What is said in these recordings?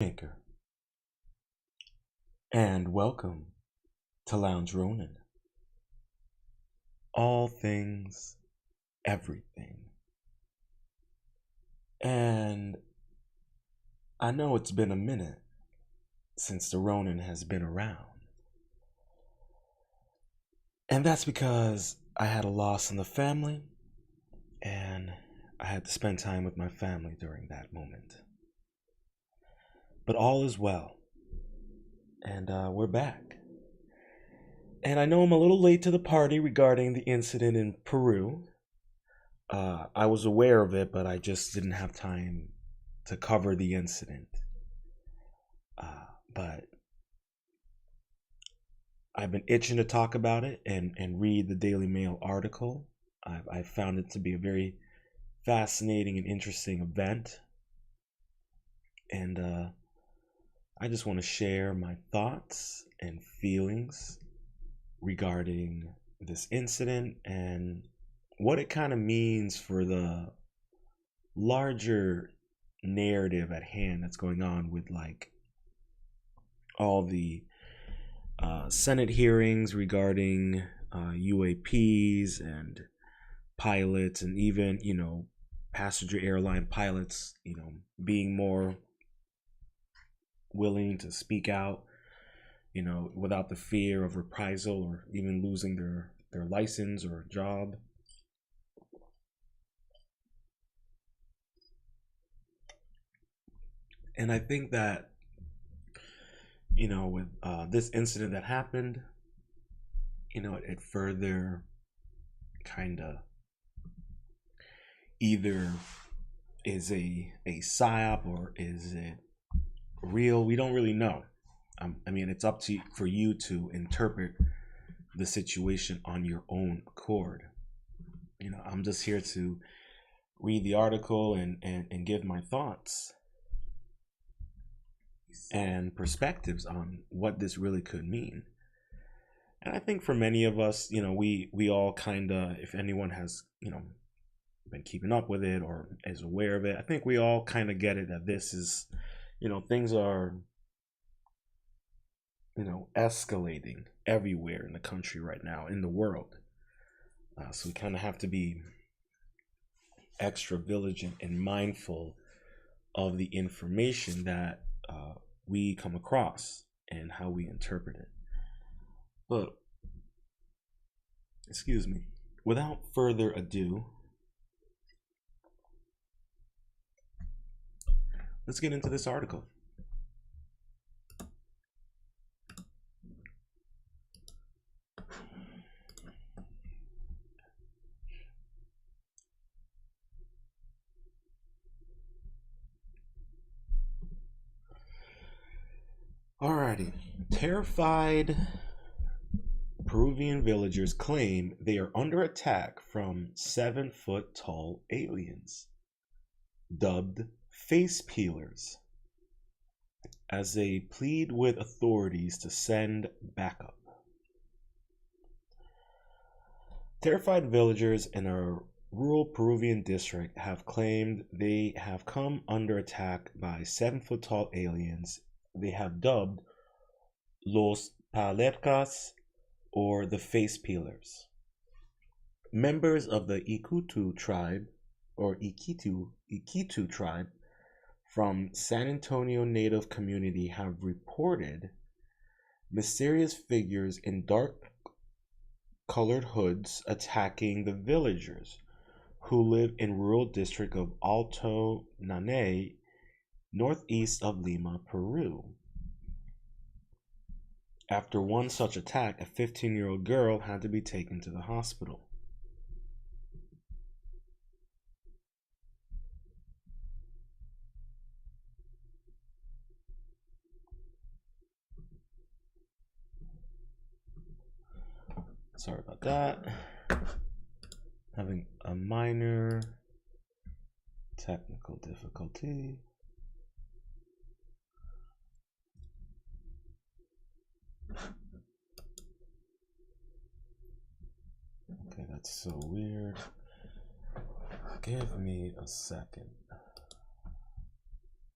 Maker, and welcome to Lounge Ronin. All things, everything. And I know it's been a minute since the Ronin has been around. And that's because I had a loss in the family, and I had to spend time with my family during that moment. But all is well, and we're back. And I know I'm a little late to the party regarding the incident in Peru. I was aware of it, but I just didn't have time to cover the incident. But I've been itching to talk about it and read the Daily Mail article. I found it to be a very fascinating and interesting event. And I just want to share my thoughts and feelings regarding this incident and what it kind of means for the larger narrative at hand that's going on with like all the Senate hearings regarding UAPs and pilots, and even passenger airline pilots being more willing to speak out without the fear of reprisal or even losing their license or job. And I think that with this incident that happened, it further kind of either is a psyop or is it real. We don't really know. I mean, it's up to for you to interpret the situation on your own accord. I'm just here to read the article and give my thoughts and perspectives on what this really could mean. And I think for many of us, we all kind of, if anyone has, been keeping up with it or is aware of it, I think we all kind of get it that this is, things are, escalating everywhere in the country right now, in the world. So we kind of have to be extra vigilant and mindful of the information that we come across and how we interpret it. But, excuse me, without further ado, let's get into this article. Alrighty. Terrified Peruvian villagers claim they are under attack from 7-foot tall aliens, dubbed face peelers, as they plead with authorities to send backup. Terrified villagers in a rural Peruvian district have claimed they have come under attack by 7-foot tall aliens they have dubbed Los Palercas, or the face peelers. Members of the Iquitu tribe, or Iquitu tribe, from San Antonio native community have reported mysterious figures in dark colored hoods attacking the villagers who live in rural district of Alto Nanay, northeast of Lima, Peru. After one such attack, a 15-year-old girl had to be taken to the hospital. Sorry about that. Having a minor technical difficulty. Okay, that's so weird. Give me a second.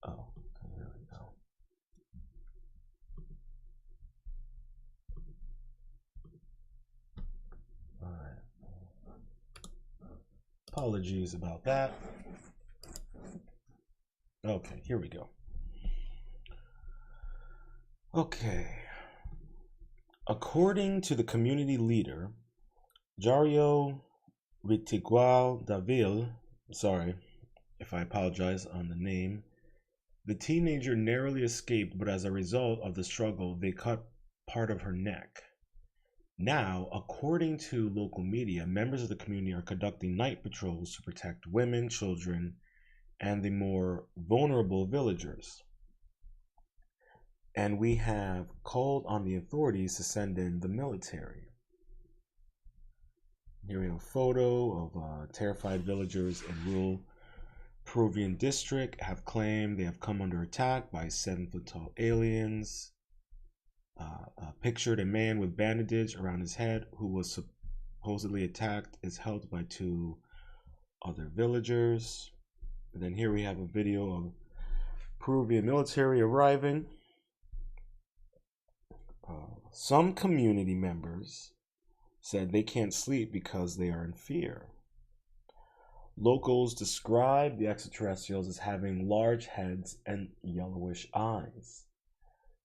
Oh, here we go. Apologies about that. Okay, here we go. Okay. According to the community leader, Jario Ritigual Davil, sorry if I apologize on the name, the teenager narrowly escaped, but as a result of the struggle, they cut part of her neck. Now, according to local media, members of the community are conducting night patrols to protect women, children, and the more vulnerable villagers. And we have called on the authorities to send in the military. Here we have a photo of terrified villagers in rural Peruvian district have claimed they have come under attack by 7-foot-tall aliens. Pictured a man with bandage around his head who was supposedly attacked is held by 2 other villagers. And then here we have a video of Peruvian military arriving. Some community members said they can't sleep because they are in fear. Locals describe the extraterrestrials as having large heads and yellowish eyes,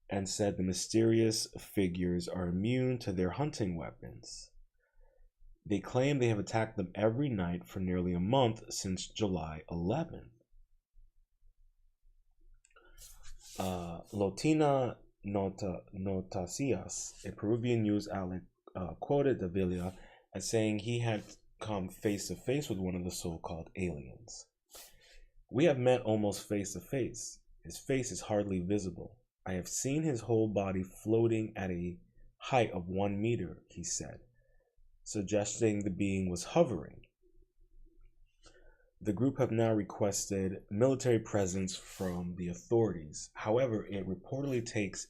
and said the mysterious figures are immune to their hunting weapons. They claim they have attacked them every night for nearly a month since July 11th. Lotina Noticias, a Peruvian news outlet, quoted Davila as saying he had come face to face with one of the so-called aliens. We have met almost face to face. His face is hardly visible. I have seen his whole body floating at a height of 1 meter, he said, suggesting the being was hovering. The group have now requested military presence from the authorities. However, it reportedly takes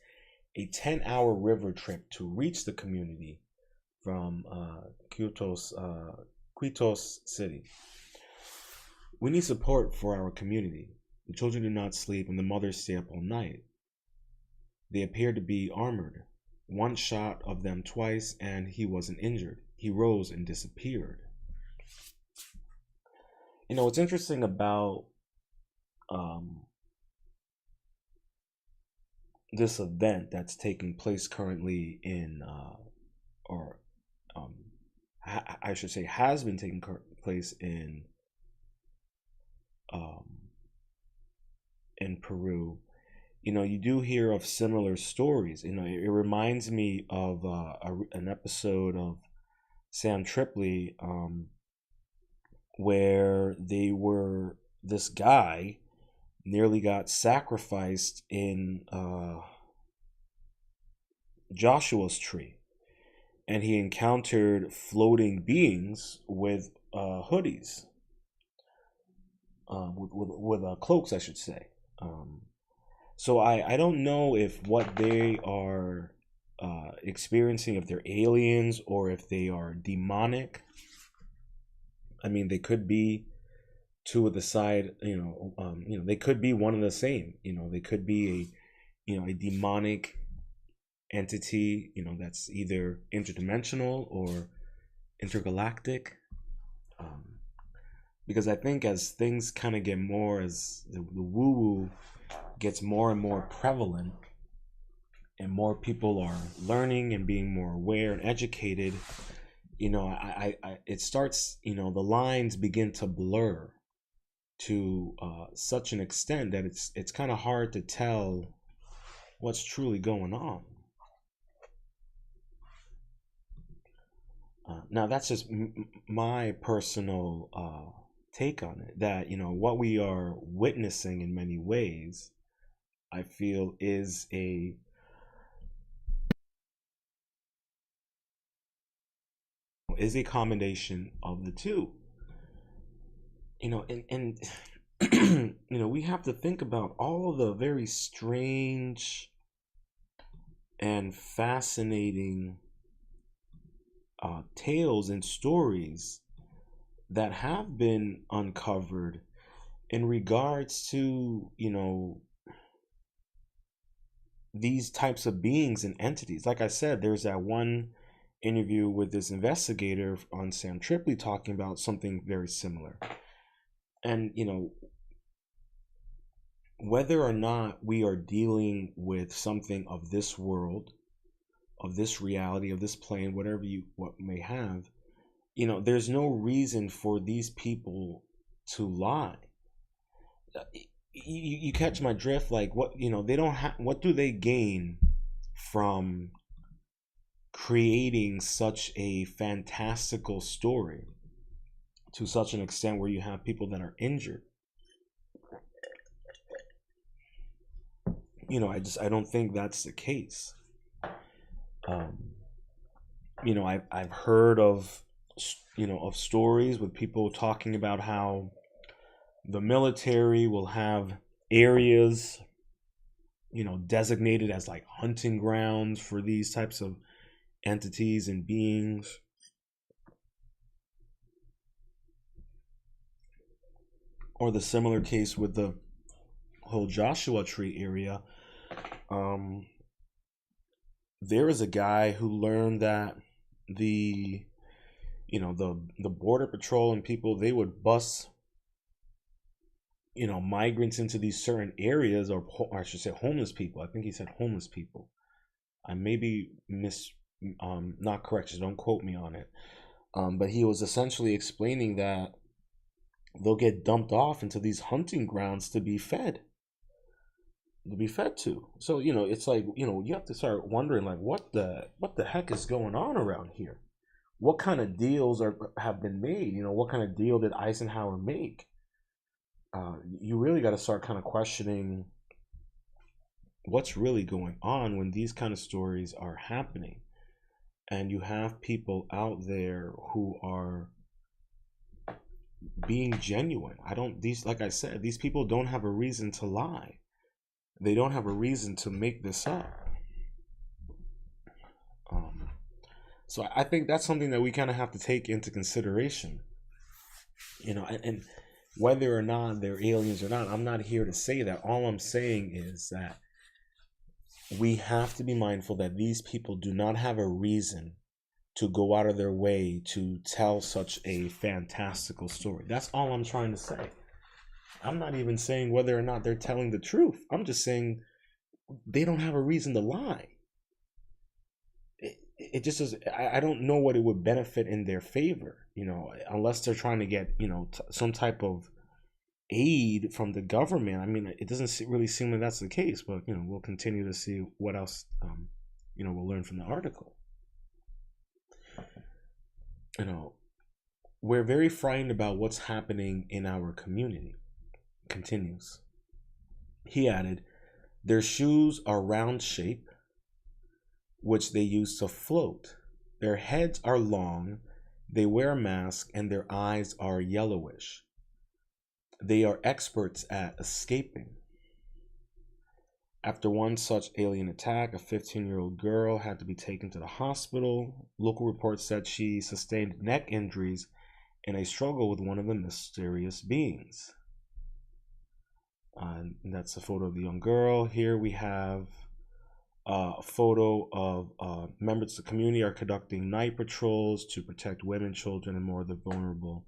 a 10-hour river trip to reach the community from Quitos City. We need support for our community. The children do not sleep and the mothers stay up all night. They appear to be armored. One shot of them twice and he wasn't injured. He rose and disappeared. You know, what's interesting about this event that's taking place currently in, I should say has been taking place in Peru. You know, you do hear of similar stories. You know, it reminds me of an episode of Sam Tripoli, where this guy nearly got sacrificed in Joshua's tree, and he encountered floating beings with hoodies, with cloaks, I should say. So I don't know if what they are experiencing, if they're aliens or if they are demonic. I mean, they could be two of the side, they could be one and the same. You know, they could be a demonic entity, that's either interdimensional or intergalactic. Because I think as things kind of get more, as the woo-woo gets more and more prevalent, and more people are learning and being more aware and educated, it starts, the lines begin to blur to such an extent that it's kind of hard to tell what's truly going on. Now that's just my personal take on it, that what we are witnessing in many ways, I feel is a combination of the two. And we have to think about all of the very strange and fascinating tales and stories that have been uncovered in regards to these types of beings and entities. Like I said, there's that one interview with this investigator on Sam Tripoli talking about something very similar. And, whether or not we are dealing with something of this world, of this reality, of this plane, whatever you what may have, there's no reason for these people to lie. You catch my drift? Like, what, they don't have, what do they gain from creating such a fantastical story to such an extent where you have people that are injured? I don't think that's the case. um I've heard of, of stories with people talking about how the military will have areas, designated as like hunting grounds for these types of entities and beings. Or the similar case with the whole Joshua Tree area. um there is a guy who learned that the the border patrol and people, they would bus migrants into these certain areas, or I should say homeless people. I think he said homeless people. I may be not correct, so don't quote me on it. But he was essentially explaining that they'll get dumped off into these hunting grounds to be fed to. So it's like, you have to start wondering, like, what the heck is going on around here? What kind of deals have been made? What kind of deal did Eisenhower make? You really got to start kind of questioning what's really going on when these kind of stories are happening, and you have people out there who are being genuine. I don't these Like I said, these people don't have a reason to lie. They don't have a reason to make this up. um, so I think that's something that we kind of have to take into consideration. And whether or not they're aliens or not, I'm not here to say that. All I'm saying is that we have to be mindful that these people do not have a reason to go out of their way to tell such a fantastical story. That's all I'm trying to say. I'm not even saying whether or not they're telling the truth. I'm just saying they don't have a reason to lie. It just is. I don't know what it would benefit in their favor, unless they're trying to get, some type of aid from the government. I mean, it doesn't really seem like that's the case, but, we'll continue to see what else, we'll learn from the article. You know, we're very frightened about what's happening in our community. Continues. He added, their shoes are round shape, which they use to float. Their heads are long, they wear a mask, and their eyes are yellowish. They are experts at escaping. After one such alien attack, a 15-year-old girl had to be taken to the hospital. Local reports said she sustained neck injuries in a struggle with one of the mysterious beings. And that's a photo of the young girl. Here we have a photo of members of the community are conducting night patrols to protect women, children, and more of the vulnerable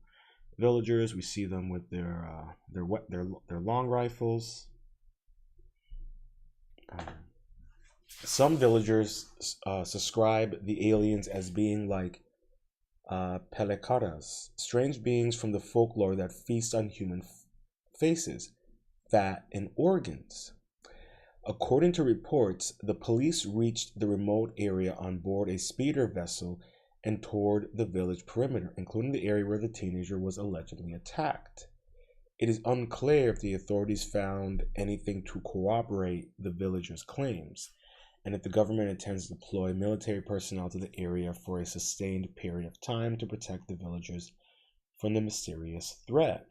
villagers. We see them with their long rifles. Some villagers describe the aliens as being like pelecaras, strange beings from the folklore that feast on human faces, fat, and organs. According to reports, the police reached the remote area on board a speeder vessel and toured the village perimeter, including the area where the teenager was allegedly attacked. It is unclear if the authorities found anything to corroborate the villagers' claims, and if the government intends to deploy military personnel to the area for a sustained period of time to protect the villagers from the mysterious threat.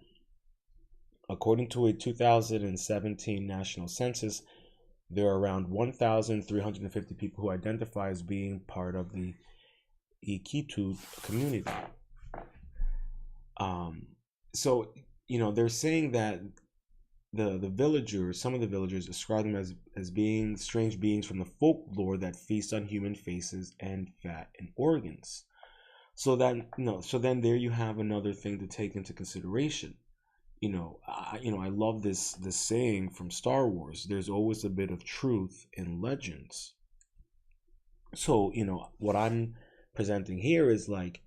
According to a 2017 national census, there are around 1,350 people who identify as being part of the Iquitu community. So, they're saying that the villagers, some of the villagers describe them as being strange beings from the folklore that feast on human faces and fat and organs. So that, so then there you have another thing to take into consideration. I love this saying from Star Wars. There's always a bit of truth in legends. So, what I'm presenting here is like,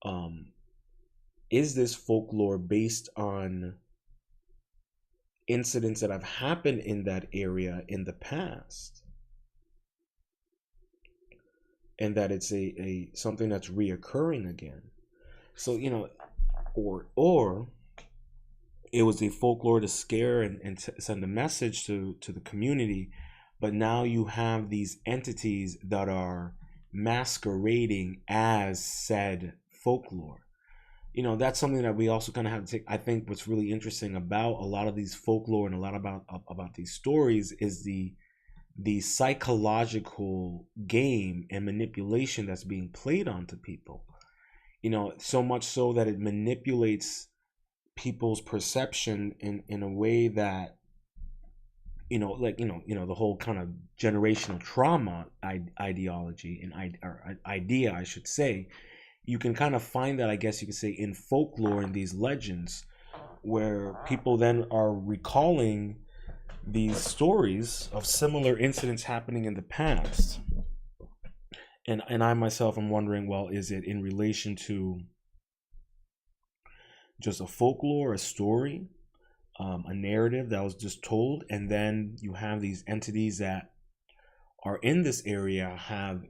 um, is this folklore based on incidents that have happened in that area in the past, and that it's a something that's reoccurring again? So, or it was a folklore to scare and to send a message to the community, but now you have these entities that are masquerading as said folklore. That's something that we also kind of have to take. I think what's really interesting about a lot of these folklore and a lot about these stories is the psychological game and manipulation that's being played onto people. So much so that it manipulates people's perception in a way that, the whole kind of generational trauma ideology or idea, I should say. You can kind of find that, I guess you could say, in folklore and these legends, where people then are recalling these stories of similar incidents happening in the past. And I myself am wondering, well, is it in relation to just a folklore, a story, a narrative that was just told, and then you have these entities that are in this area have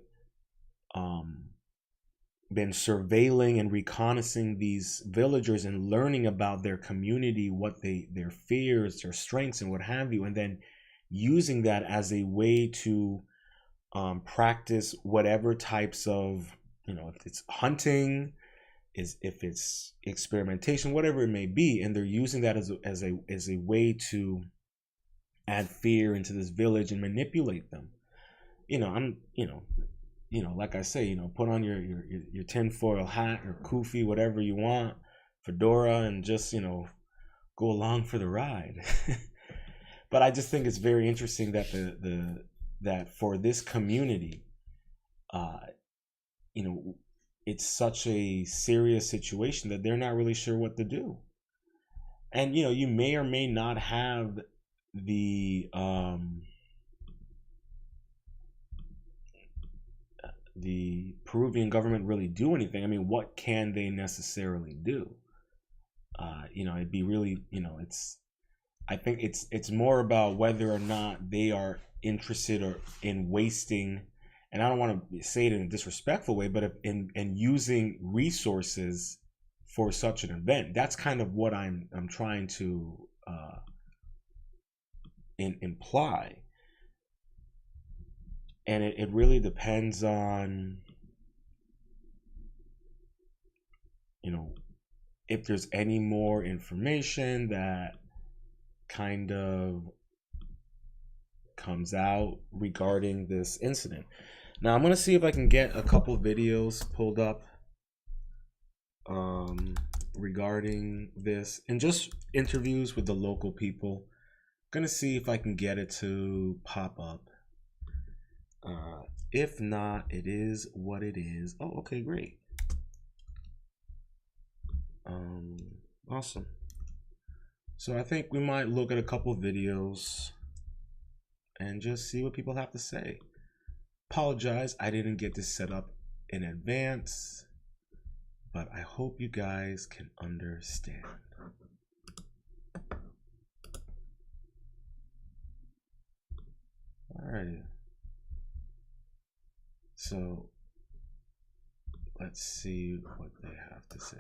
been surveilling and reconnaissing these villagers and learning about their community, what their fears, their strengths, and what have you, and then using that as a way to practice whatever types of, if it's hunting, if it's experimentation, whatever it may be, and they're using that as a way to add fear into this village and manipulate them. Like I say, put on your tinfoil hat or kufi, whatever you want, fedora, and just go along for the ride. But I just think it's very interesting that that for this community, it's such a serious situation that they're not really sure what to do. And you may or may not have the Peruvian government really do anything. I mean, what can they necessarily do? It'd be really, I think it's more about whether or not they are interested or in wasting, and I don't want to say it in a disrespectful way, but in using resources for such an event. That's kind of what I'm trying to imply. And it really depends on, if there's any more information that kind of comes out regarding this incident. Now I'm going to see if I can get a couple of videos pulled up regarding this, and just interviews with the local people. I'm going to see if I can get it to pop up. If not, it is what it is. Oh, okay, great. Awesome. So I think we might look at a couple of videos and just see what people have to say. Apologize, I didn't get this set up in advance, but I hope you guys can understand. Alrighty. So let's see what they have to say.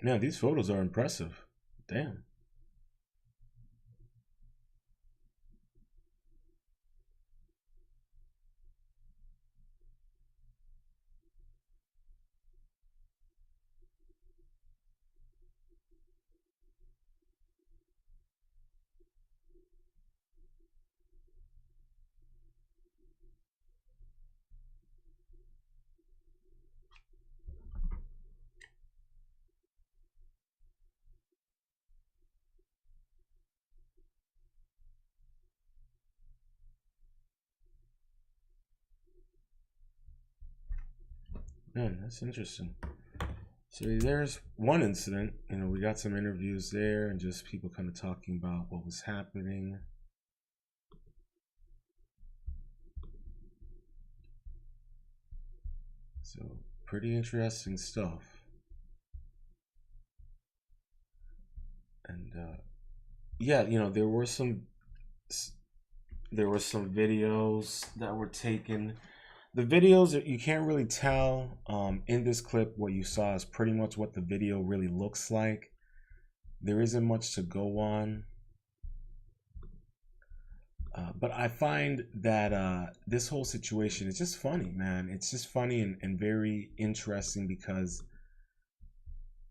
Man, these photos are impressive. Damn. Man, that's interesting. So there's one incident. We got some interviews there and just people kind of talking about what was happening. So pretty interesting stuff. And yeah, there were some videos that were taken. The videos, you can't really tell in this clip. What you saw is pretty much what the video really looks like. There isn't much to go on. But I find that this whole situation is just funny, man. It's just funny and very interesting because,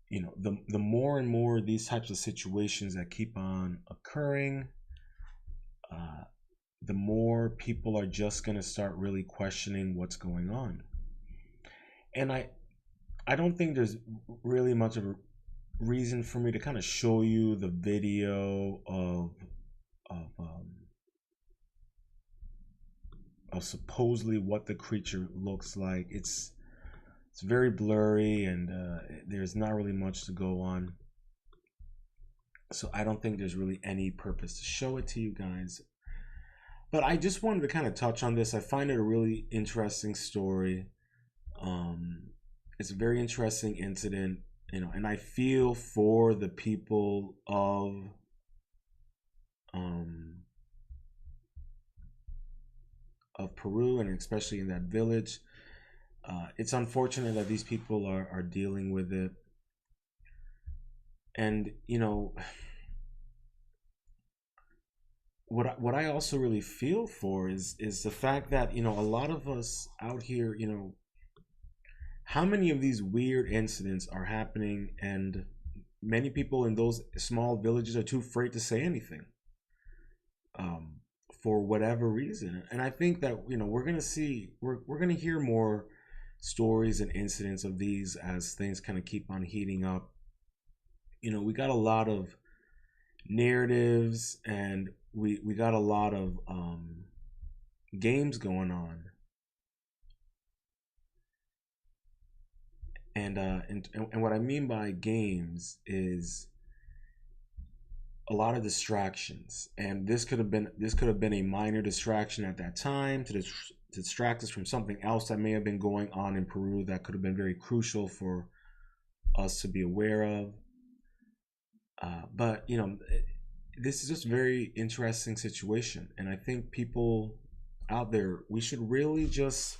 the more and more these types of situations that keep on occurring, the more people are just going to start really questioning what's going on. And I don't think there's really much of a reason for me to kind of show you the video of supposedly what the creature looks like. It's very blurry and there's not really much to go on. So I don't think there's really any purpose to show it to you guys. But I just wanted to kind of touch on this. I find it a really interesting story. It's a very interesting incident, and I feel for the people of Peru, and especially in that village. It's unfortunate that these people are dealing with it. And what I also really feel for is the fact that a lot of us out here, how many of these weird incidents are happening, and many people in those small villages are too afraid to say anything, for whatever reason. And I think that we're gonna hear more stories and incidents of these as things kind of keep on heating up. We got a lot of narratives, and we got a lot of games going on, and what I mean by games is a lot of distractions. And this could have been a minor distraction at that time to distract us from something else that may have been going on in Peru that could have been very crucial for us to be aware of. But this is just a very interesting situation, and I think people out there, we should really just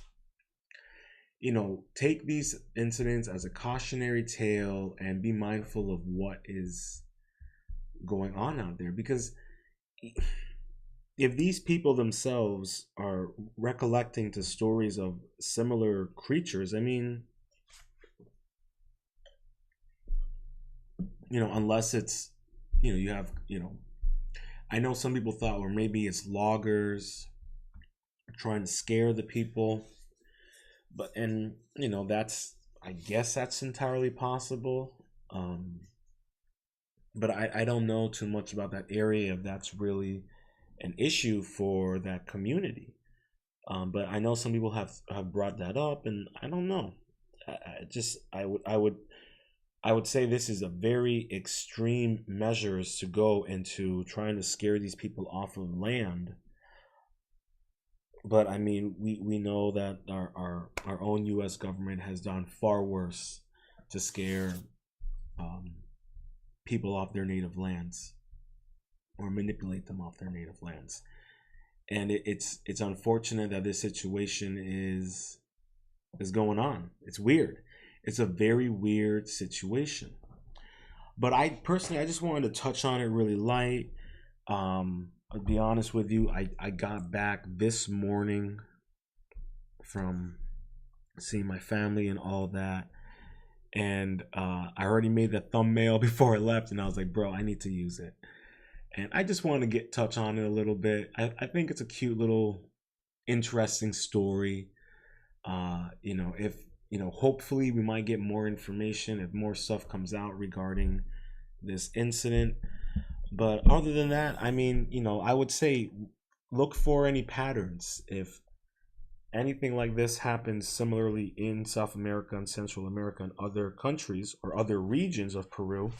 take these incidents as a cautionary tale and be mindful of what is going on out there. Because if these people themselves are recollecting to stories of similar creatures, I mean, unless it's you have I know some people thought, or maybe it's loggers trying to scare the people, but that's, I guess that's entirely possible. But I don't know too much about that area, if that's really an issue for that community. But I know some people have brought that up, and I don't know. I would say this is a very extreme measures to go into trying to scare these people off of land. But I mean, we know that our own U.S. government has done far worse to scare people off their native lands, or manipulate them off their native lands. And it's unfortunate that this situation is going on. It's weird. It's a very weird situation. But I personally, I just wanted to touch on it really light. I'll be honest with you, I got back this morning from seeing my family and all that. And I already made the thumbnail before I left, and I was like, bro, I need to use it. And I just want to touch on it a little bit. I think it's a cute little interesting story. If hopefully we might get more information if more stuff comes out regarding this incident. But other than that, I mean, I would say look for any patterns. If anything like this happens similarly in South America and Central America and other countries or other regions of Peru,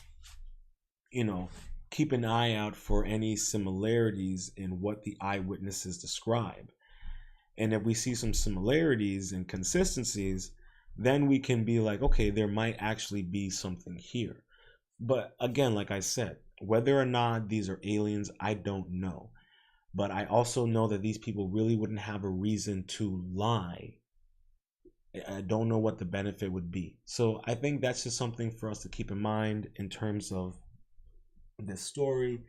you know, keep an eye out for any similarities in what the eyewitnesses describe. And if we see some similarities and consistencies, then we can be like, okay, there might actually be something here. But again, like I said, whether or not these are aliens, I don't know. But I also know that these people really wouldn't have a reason to lie. I don't know what the benefit would be. So I think that's just something for us to keep in mind in terms of this story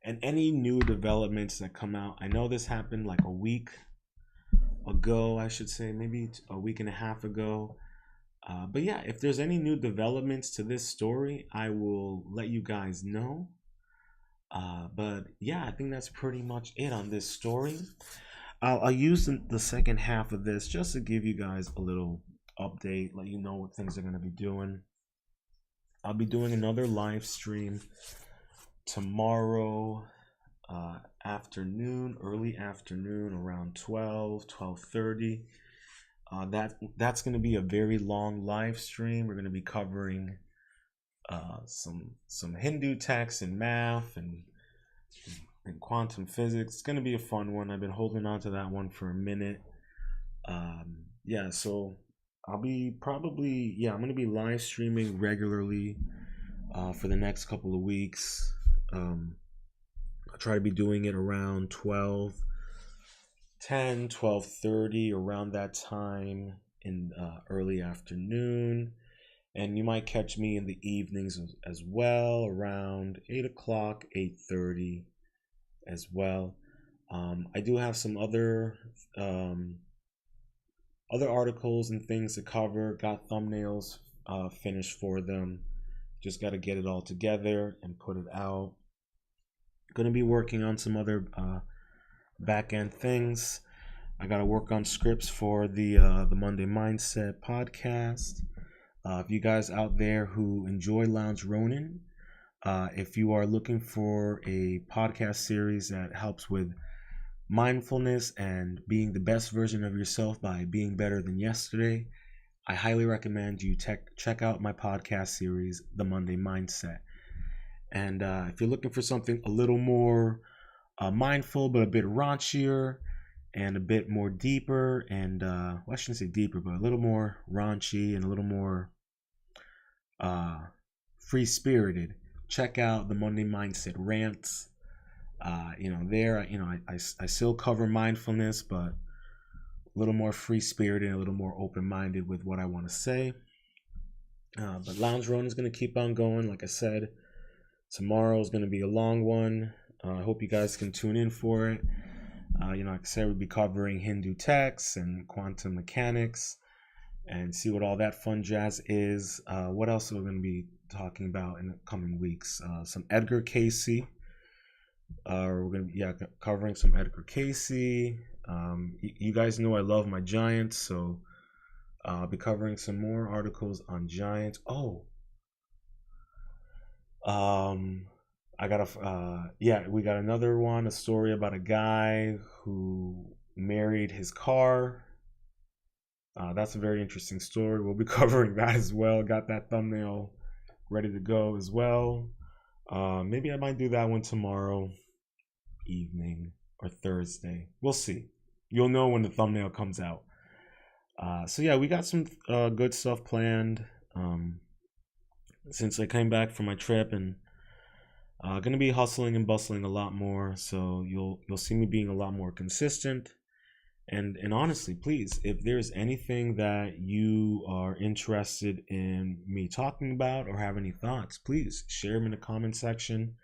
and any new developments that come out. I know this happened like a week ago, I should say, maybe a week and a half ago. But yeah, if there's any new developments to this story, I will let you guys know. But yeah, I think that's pretty much it on this story. I'll use the second half of this just to give you guys a little update, let you know what things are going to be doing. I'll be doing another live stream tomorrow afternoon, early afternoon, around 12:30. That's going to be a very long live stream. We're going to be covering some Hindu texts and math and quantum physics. It's going to be a fun one. I've been holding on to that one for a minute. Yeah, so I'm going to be live streaming regularly for the next couple of weeks. I'll try to be doing it around 12:30, around that time in early afternoon. And you might catch me in the evenings as well, around 8 o'clock, 8:30 as well. I do have some other articles and things to cover. Got thumbnails finished for them. Just got to get it all together and put it out. Going to be working on some other back end things. I got to work on scripts for the Monday Mindset podcast. If you guys out there who enjoy Lounge Ronin, if you are looking for a podcast series that helps with mindfulness and being the best version of yourself by being better than yesterday, I highly recommend you check out my podcast series, The Monday Mindset. And if you're looking for something a little more mindful, but a bit raunchier and a bit more deeper, and well, I shouldn't say deeper, but a little more raunchy and a little more free-spirited, check out the Monday Mindset Rants. I still cover mindfulness, but a little more free-spirited and a little more open-minded with what I want to say. But Lounge Ronin is going to keep on going. Like I said, tomorrow is going to be a long one. I hope you guys can tune in for it. Like I said, we'll be covering Hindu texts and quantum mechanics and see what all that fun jazz is. What else are we going to be talking about in the coming weeks? Some Edgar Casey. We're going to be covering some Edgar Casey. You guys know I love my Giants, so I'll be covering some more articles on Giants. We got another one, a story about a guy who married his car. That's a very interesting story. We'll be covering that as well. Got that thumbnail ready to go as well. Maybe I might do that one tomorrow evening or Thursday. We'll see. You'll know when the thumbnail comes out. So yeah, we got some good stuff planned since I came back from my trip, and gonna be hustling and bustling a lot more. So you'll see me being a lot more consistent. And honestly, please, if there's anything that you are interested in me talking about or have any thoughts, please share them in the comment section.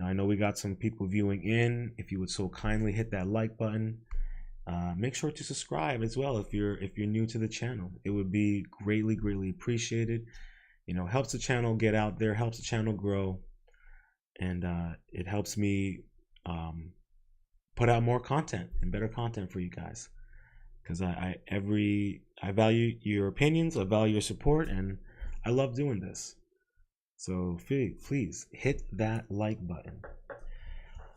I know we got some people viewing in. If you would so kindly hit that like button, make sure to subscribe as well if you're new to the channel. It would be greatly appreciated. Helps the channel get out there, helps the channel grow, and it helps me put out more content and better content for you guys, because I value your opinions, I value your support, and I love doing this. So please hit that like button.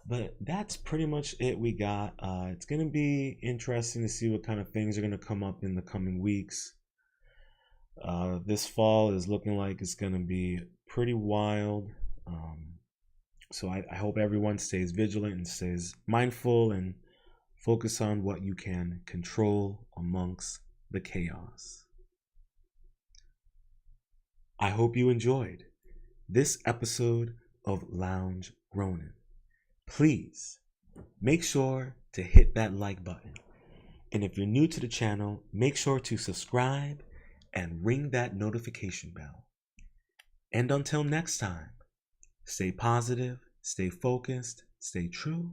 But that's pretty much it we got. It's going to be interesting to see what kind of things are going to come up in the coming weeks. This fall is looking like it's going to be pretty wild. So I hope everyone stays vigilant and stays mindful and focus on what you can control amongst the chaos. I hope you enjoyed this episode of Lounge Ronin. Please make sure to hit that like button. And if you're new to the channel, make sure to subscribe and ring that notification bell. And until next time, stay positive, stay focused, stay true,